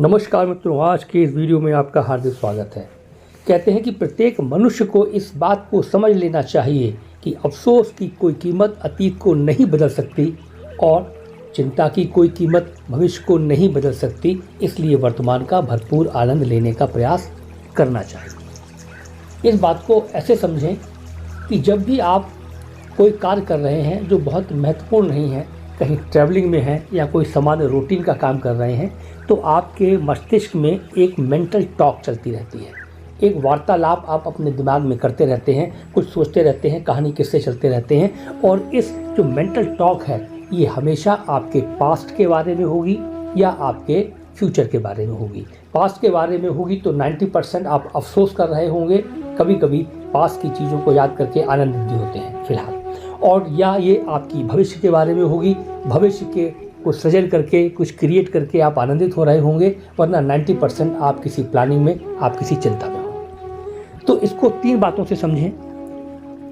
नमस्कार मित्रों, आज के इस वीडियो में आपका हार्दिक स्वागत है। कहते हैं कि प्रत्येक मनुष्य को इस बात को समझ लेना चाहिए कि अफसोस की कोई कीमत अतीत को नहीं बदल सकती और चिंता की कोई कीमत भविष्य को नहीं बदल सकती। इसलिए वर्तमान का भरपूर आनंद लेने का प्रयास करना चाहिए। इस बात को ऐसे समझें कि जब भी आप कोई कार्य कर रहे हैं जो बहुत महत्वपूर्ण नहीं है, कहीं ट्रैवलिंग में हैं या कोई सामान्य रूटीन का काम कर रहे हैं, तो आपके मस्तिष्क में एक मेंटल टॉक चलती रहती है। एक वार्तालाप आप अपने दिमाग में करते रहते हैं, कुछ सोचते रहते हैं, कहानी किस्से चलते रहते हैं। और इस जो मेंटल टॉक है ये हमेशा आपके पास्ट के बारे में होगी या आपके फ्यूचर के बारे में होगी। पास्ट के बारे में होगी तो 90% आप अफसोस कर रहे होंगे, कभी कभी पास्ट की चीज़ों को याद करके आनंदित भी होते हैं फिलहाल। और या ये आपकी भविष्य के बारे में होगी, भविष्य के कुछ सृजन करके, कुछ क्रिएट करके आप आनंदित हो रहे होंगे, वरना 90% आप किसी प्लानिंग में, आप किसी चिंता में हो। तो इसको 3 बातों से समझें।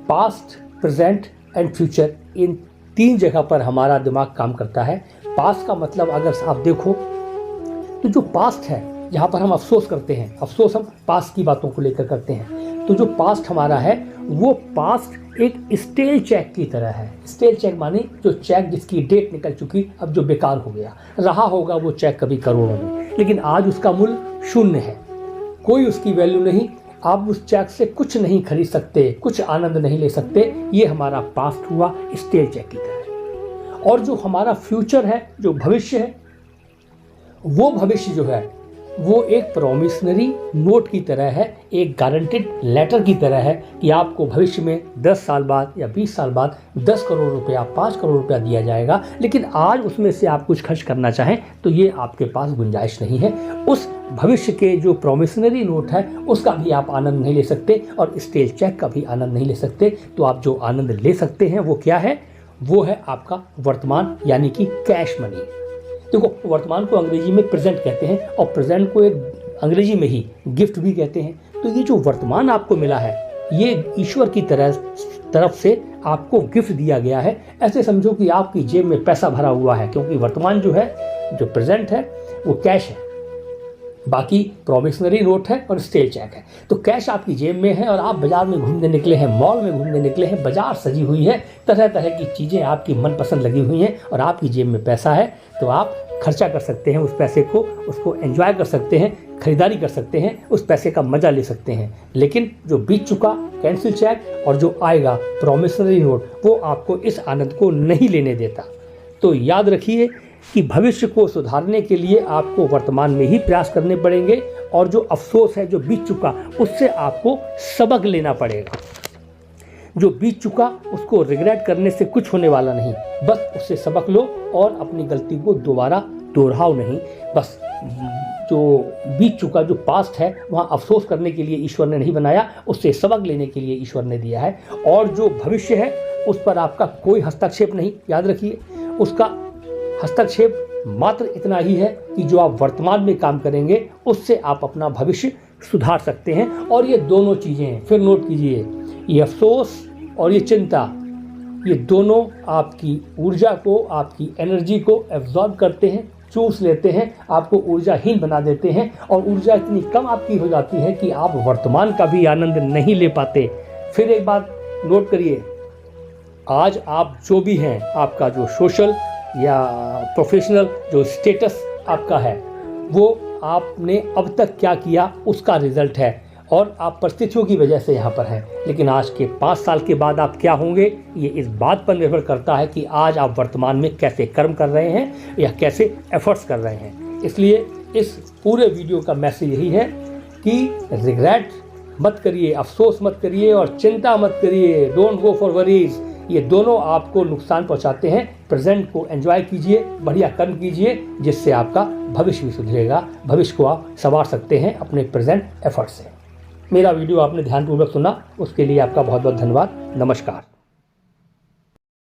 पास्ट, प्रेजेंट एंड फ्यूचर, इन 3 जगह पर हमारा दिमाग काम करता है। पास्ट का मतलब अगर आप देखो तो जो पास्ट है, जहाँ पर हम अफसोस करते हैं, अफसोस हम पास्ट की बातों को लेकर करते हैं, तो जो पास्ट हमारा है वो पास्ट एक स्टेल चेक की तरह है। स्टेल चेक माने जो चेक जिसकी डेट निकल चुकी, अब जो बेकार हो गया, रहा होगा वो चेक कभी करोड़ों में, लेकिन आज उसका मूल्य 0 है, कोई उसकी वैल्यू नहीं। आप उस चेक से कुछ नहीं खरीद सकते, कुछ आनंद नहीं ले सकते। ये हमारा पास्ट हुआ स्टेल चेक की तरह। और जो हमारा फ्यूचर है, जो भविष्य है, वो भविष्य जो है वो एक प्रॉमिसनरी नोट की तरह है, एक गारंटेड लेटर की तरह है कि आपको भविष्य में 10 साल बाद या 20 साल बाद 10 करोड़ रुपया, 5 करोड़ रुपया दिया जाएगा। लेकिन आज उसमें से आप कुछ खर्च करना चाहें तो ये आपके पास गुंजाइश नहीं है। उस भविष्य के जो प्रॉमिसनरी नोट है उसका भी आप आनंद नहीं ले सकते और स्टेल चेक का भी आनंद नहीं ले सकते। तो आप जो आनंद ले सकते हैं वो क्या है? वो है आपका वर्तमान, यानी कि कैश मनी। देखो, वर्तमान को अंग्रेजी में प्रेजेंट कहते हैं और प्रेजेंट को एक अंग्रेजी में ही गिफ्ट भी कहते हैं। तो ये जो वर्तमान आपको मिला है ये ईश्वर की तरफ से आपको गिफ्ट दिया गया है। ऐसे समझो कि आपकी जेब में पैसा भरा हुआ है, क्योंकि वर्तमान जो है, जो प्रेजेंट है, वो कैश है, बाकी प्रोमिसनरी नोट है और स्टेल चेक है। तो कैश आपकी जेब में है और आप बाजार में घूमने निकले हैं, मॉल में घूमने निकले हैं, बाजार सजी हुई है, तरह तरह की चीज़ें आपकी मनपसंद लगी हुई हैं और आपकी जेब में पैसा है, तो आप खर्चा कर सकते हैं उस पैसे को, उसको एंजॉय कर सकते हैं, खरीदारी कर सकते हैं, उस पैसे का मज़ा ले सकते हैं। लेकिन जो बीत चुका कैंसिल चेक और जो आएगा प्रॉमिसनरी नोट, वो आपको इस आनंद को नहीं लेने देता। तो याद रखिए कि भविष्य को सुधारने के लिए आपको वर्तमान में ही प्रयास करने पड़ेंगे और जो अफसोस है, जो बीत चुका, उससे आपको सबक लेना पड़ेगा। जो बीत चुका उसको रिग्रेट करने से कुछ होने वाला नहीं, बस उससे सबक लो और अपनी गलती को दोबारा दोहराओ नहीं। बस जो बीत चुका, जो पास्ट है, वहाँ अफसोस करने के लिए ईश्वर ने नहीं बनाया, उससे सबक लेने के लिए ईश्वर ने दिया है। और जो भविष्य है उस पर आपका कोई हस्तक्षेप नहीं। याद रखिए, उसका हस्तक्षेप मात्र इतना ही है कि जो आप वर्तमान में काम करेंगे उससे आप अपना भविष्य सुधार सकते हैं। और ये दोनों चीज़ें फिर नोट कीजिए, ये अफसोस और ये चिंता, ये दोनों आपकी ऊर्जा को, आपकी एनर्जी को एब्जॉर्ब करते हैं, चूस लेते हैं, आपको ऊर्जाहीन बना देते हैं और ऊर्जा इतनी कम आपकी हो जाती है कि आप वर्तमान का भी आनंद नहीं ले पाते। फिर एक बात नोट करिए, आज आप जो भी हैं, आपका जो सोशल या प्रोफेशनल जो स्टेटस आपका है, वो आपने अब तक क्या किया उसका रिजल्ट है और आप परिस्थितियों की वजह से यहाँ पर हैं। लेकिन आज के 5 साल के बाद आप क्या होंगे, ये इस बात पर निर्भर करता है कि आज आप वर्तमान में कैसे कर्म कर रहे हैं या कैसे एफर्ट्स कर रहे हैं। इसलिए इस पूरे वीडियो का मैसेज यही है कि रिग्रेट मत करिए, अफसोस मत करिए और चिंता मत करिए। डोंट गो फॉर वरीज, ये दोनों आपको नुकसान पहुंचाते हैं। प्रेजेंट को एंजॉय कीजिए, बढ़िया कर्म कीजिए, जिससे आपका भविष्य भी सुधरेगा। भविष्य को आप संवार सकते हैं अपने प्रेजेंट एफर्ट से। मेरा वीडियो आपने ध्यानपूर्वक सुना, उसके लिए आपका बहुत बहुत धन्यवाद। नमस्कार।